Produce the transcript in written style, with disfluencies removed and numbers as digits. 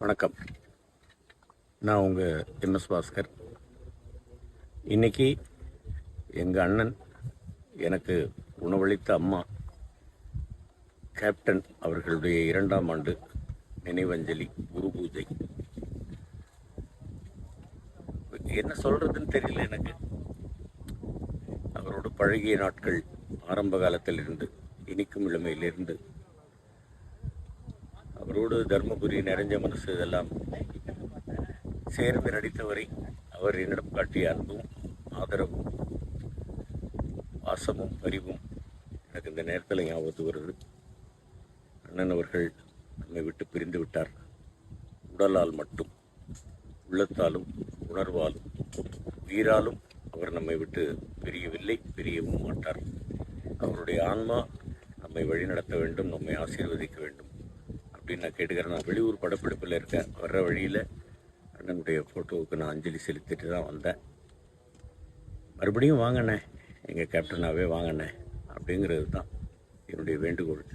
வணக்கம். நான் உங்கள் எம்எஸ் பாஸ்கர். இன்றைக்கி எங்கள் அண்ணன் எனக்கு உணவளித்த அம்மா கேப்டன் அவர்களுடைய 2ஆம் ஆண்டு நினைவஞ்சலி குரு பூஜை. என்ன சொல்கிறதுன்னு தெரியல எனக்கு. அவரோடு பழகிய நாட்கள் ஆரம்ப காலத்திலிருந்து, இனிக்கும் இளமையிலிருந்து, அவரோடு தர்மபுரி நிறைஞ்ச மனசு இதெல்லாம் சேர்ந்து நடித்தவரை அவர் என்னிடம் காட்டிய அன்பும் ஆதரவும் பாசமும் பரிவும் எனக்கு இந்த நேரத்தில் ஞாபகத்து வருது. அண்ணன் அவர்கள் நம்மை விட்டு பிரிந்து விட்டார். உடலால் மட்டும், உள்ளத்தாலும் உணர்வாலும் உயிராலும் அவர் நம்மை விட்டு பிரியவில்லை, பிரியவும் மாட்டார். அவருடைய ஆன்மா நம்மை வழிநடத்த வேண்டும், நம்மை ஆசீர்வதிக்க வேண்டும் அப்படின்னு நான் கேட்டுக்கிறேன். நான் வெளியூர் படப்பிடிப்பில் இருக்கேன். வர்ற வழியில் அண்ணனுடைய ஃபோட்டோவுக்கு நான் அஞ்சலி செலுத்திட்டு தான் வந்தேன். மறுபடியும் வாங்கண்ணே, எங்கள் கேப்டனாகவே வாங்கண்ணே அப்படிங்கிறது தான் என்னுடைய வேண்டுகோள்.